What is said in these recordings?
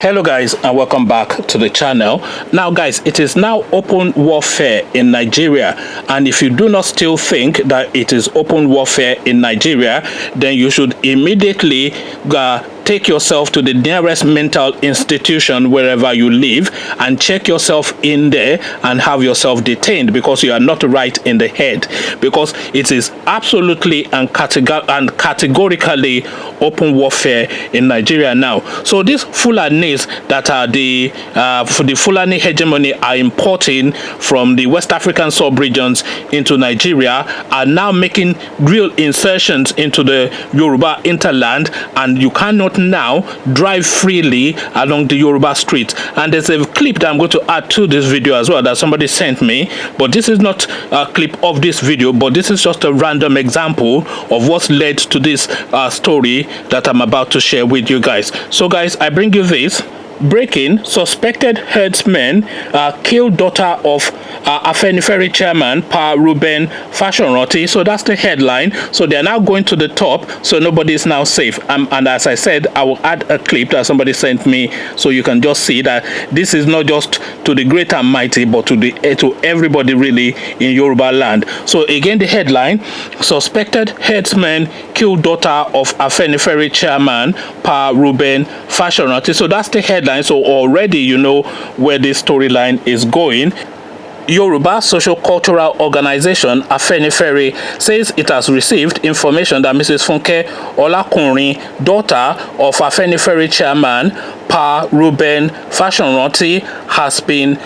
Hello guys, and welcome back to the channel. Now guys, it is now open warfare in Nigeria, and if you do not still think that it is open warfare in Nigeria, then you should immediately take yourself to the nearest mental institution wherever you live and check yourself in there and have yourself detained, because you are not right in the head, because it is absolutely and categorically open warfare in Nigeria now. So these Fulani that are for the Fulani hegemony are importing from the West African sub-regions into Nigeria are now making real insertions into the Yoruba interland, and you cannot now drive freely along the Yoruba streets. And there's a clip that I'm going to add to this video as well that somebody sent me, but this is not a clip of this video, but this is just a random example of what's led to this story that I'm about to share with you guys. So guys, I bring you this. Breaking: suspected herdsmen kill daughter of Afenifere chairman Reuben Fashionroti. So that's the headline. So they are now going to the top, so nobody is now safe. And as I said, I will add a clip that somebody sent me, so you can just see that this is not just to the great and mighty, but to everybody really in Yoruba land. So again, the headline: suspected herdsmen kill daughter of Afenifere chairman Reuben Fashionroti. So that's the headline. So already you know where this storyline is going. Yoruba Social-Cultural Organization Afenifere says it has received information that Mrs. Funke Olakunrin, daughter of Afenifere chairman Reuben Fashionroti, has been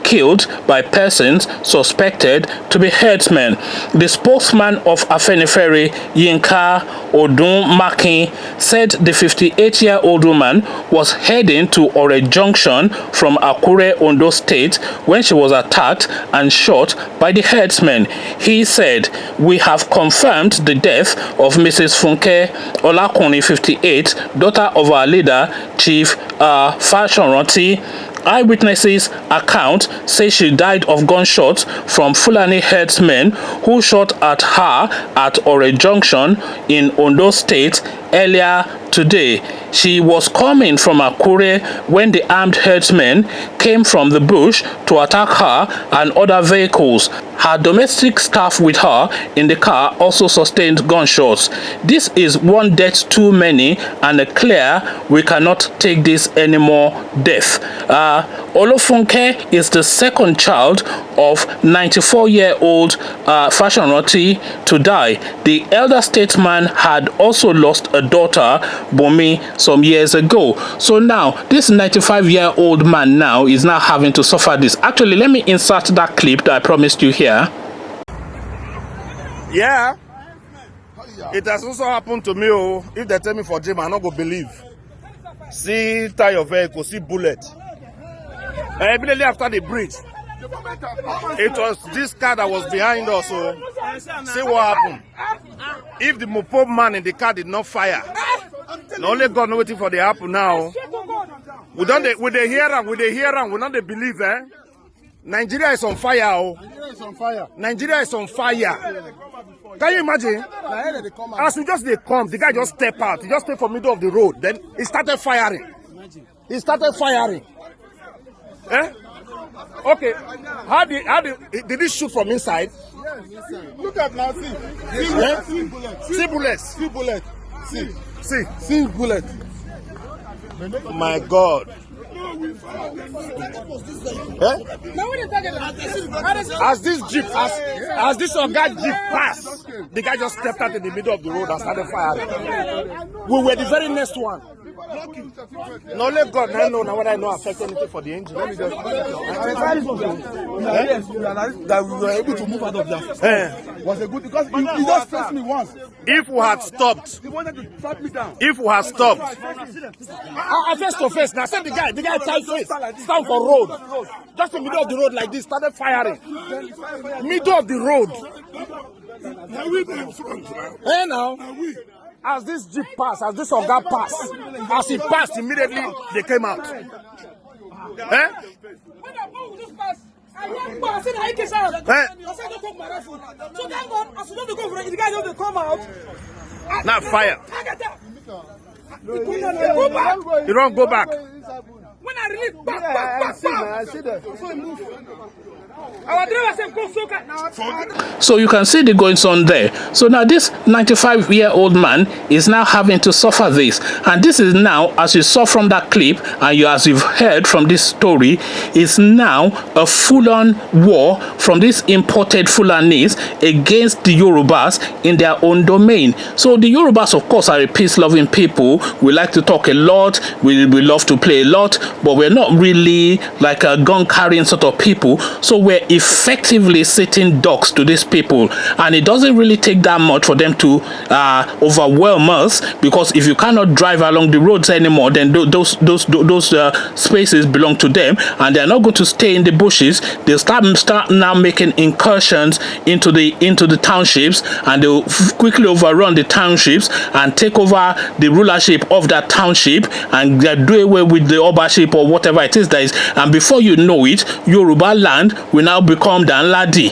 killed by persons suspected to be herdsmen. The spokesman of Afenifere, Yinka Odunmakin, said the 58-year-old woman was heading to Ore Junction from Akure, Ondo State, when she was attacked and shot by the herdsmen. He said, "We have confirmed the death of Mrs. Funke Olakunrin, 58, daughter of our leader, Chief Fashionroti. Eyewitnesses' account say she died of gunshots from Fulani herdsmen who shot at her at Ore Junction in Ondo State earlier today. She was coming from Akure when the armed herdsmen came from the bush to attack her and other vehicles. Her domestic staff with her in the car also sustained gunshots. This is one death too many, and a clear we cannot take this anymore death." Olofunke is the second child of 94-year-old Fashionroti to die. The elder statesman had also lost a daughter, Bomi, some years ago. So now this 95-year-old man now is now having to suffer this. Actually, let me insert that clip that I promised you here. Yeah, it has also happened to me. Oh, if they tell me for dream, I not go believe. See tire of vehicle, see bullet. Immediately after the bridge, it was this car that was behind us. So see what happened. If the Mopo man in the car did not fire, the only God know waiting for the happen now. We don't with the hearing, we not they believe, eh? Nigeria is on fire. Oh. Nigeria is on fire. Nigeria is on fire. Can you imagine? As we just come, the guy just step out. He just stay for middle of the road. Then he started firing. He started firing. Eh? Okay. Did he shoot from inside? Yes, inside. Look at now, see. See bullets. See bullets. See bullets. See bullet. My God. Eh? As this jeep, as this guy jeep passed, the guy just stepped out in the middle of the road and started firing. We were the very next one. No, let God know now whether I know affect anything for the engine. Let me just that we were able to move out of that. Was a good, because he just faced me once. If we had stopped, he wanted to trap me down. If we had stopped, I face to face. Now, said the guy tried face, stand for road, just in the middle of the road like this, started firing. Middle of the road. Now we in front, hey now. As this jeep passed, as this guy passed, as he passed, immediately they came out. Eh? Not fire. You don't go back. When I release, I see that. So he moved. Our driver said, go soak now. So you can see the goings on there. So now this 95-year-old man is now having to suffer this. And this is now, as you saw from that clip, and as you've heard from this story, is now a full-on war from these imported Fulanis against the Yorubas in their own domain. So the Yorubas, of course, are a peace-loving people. We like to talk a lot. We love to play a lot. But we're not really like a gun-carrying sort of people. So we're effectively sitting ducks to these people, and it doesn't really take that much for them to overwhelm us, because if you cannot drive along the roads anymore, then those spaces belong to them, and they're not going to stay in the bushes. They'll start now making incursions into the townships, and they'll quickly overrun the townships and take over the rulership of that township, and do away with the Obaship or whatever it is that is, and before you know it, Yoruba land will now become Danladi,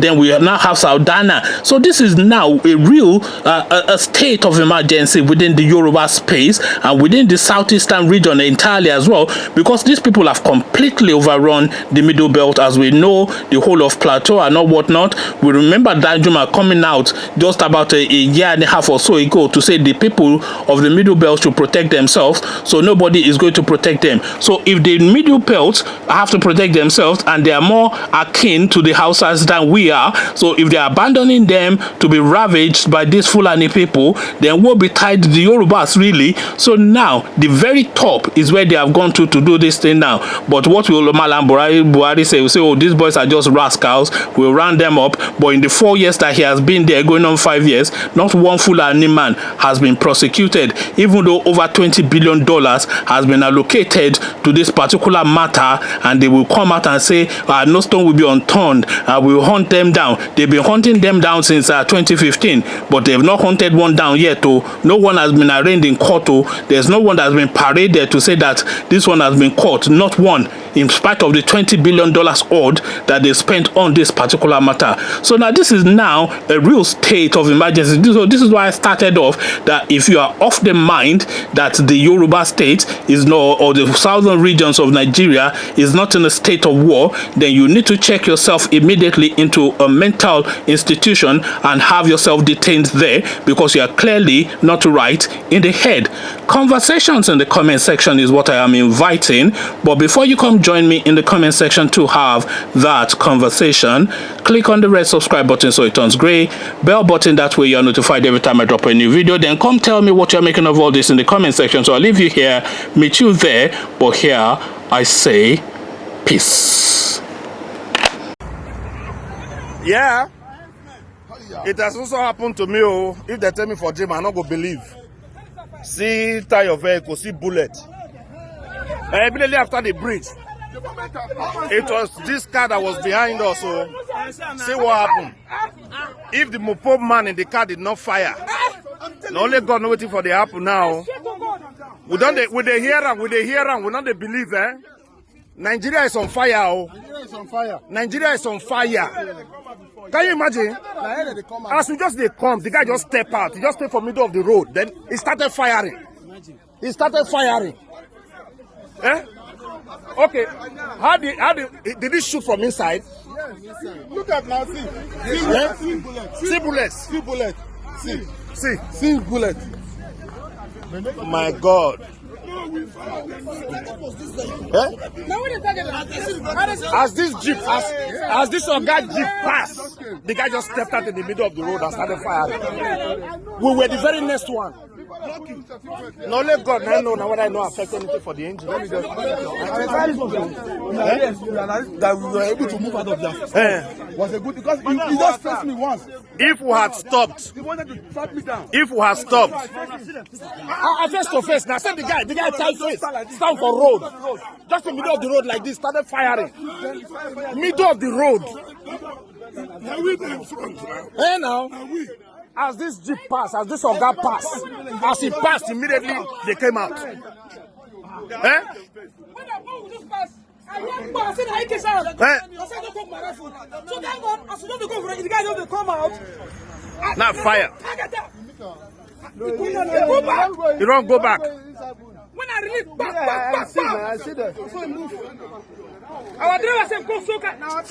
then we now have Saudana. So this is now a real a state of emergency within the Yoruba space and within the southeastern region entirely as well, because these people have completely overrun the Middle Belt, as we know, the whole of Plateau and all whatnot. We remember Danjuma coming out just about a year and a half or so ago to say the people of the Middle Belt should protect themselves, so nobody is going to protect them. So if the Middle Belt have to protect themselves, and they are more akin to the Hausas than we are, so if they are abandoning them to be ravaged by these Fulani people, then we'll be tied to the Yorubas really. So now the very top is where they have gone to do this thing now. But what will Malam Buhari say? Will say, oh, these boys are just rascals, we'll round them up. But in the 4 years that he has been there, going on 5 years, not one Fulani man has been prosecuted, even though over $20 billion has been allocated to this particular matter, and they will come out and say no stone will be unturned, we will hunt them down. They've been hunting them down since 2015, but they've not hunted one down yet. No one has been arraigned in court. There's no one that's been paraded to say that this one has been caught, not one, in spite of the $20 billion odd that they spent on this particular matter. So now this is now a real state of emergency. So this is why I started off that if you are of the mind that the Yoruba state is not, or the southern regions of Nigeria is not in a state of war, then you need to check yourself immediately into a mental institution and have yourself detained there, because you are clearly not right in the head. Conversations in the comment section is what I am inviting, but before you come join me in the comment section to have that conversation, click on the red subscribe button so it turns gray, bell button, that way you are notified every time I drop a new video. Then come tell me what you're making of all this in the comment section. So I'll leave you here, meet you there, but here I say peace. Yeah, it has also happened to me. If they tell me for gym, I'm not going to believe. See tire of vehicle, see bullet. Immediately after the bridge, it was this car that was behind us. So see what happened. If the Mopo man in the car did not fire, only God knows waiting for the happen now. We don't with the hear and we don't believe, Nigeria is on fire. Nigeria is on fire. Nigeria is on fire. Can you imagine? As we just come, the guy just step out. He just step from middle of the road. Then he started firing. He started firing. Eh? Okay. Did he shoot from inside? Yes. Look at now. See bullets. See bullets. See bullet. My God. As this this guy jeep passed, the guy just stepped out in the middle of the road and started firing. We were the very next one. No, let God know now what I know affect anything for the engine. Let me just that we were able to move out of that was a good, because he just pressed me once. If we had stopped, he wanted to trap me down. If we had stopped, face to face. Now, said the guy tight face, stand for road, just in the middle of the road like this, started firing, middle of the road. Hey now. As this jeep passed, as this Oga passed, as he passed, immediately they came out. Eh? Now fire. You don't go back. when I release, I see that. Before I move. Our driver said, go so now.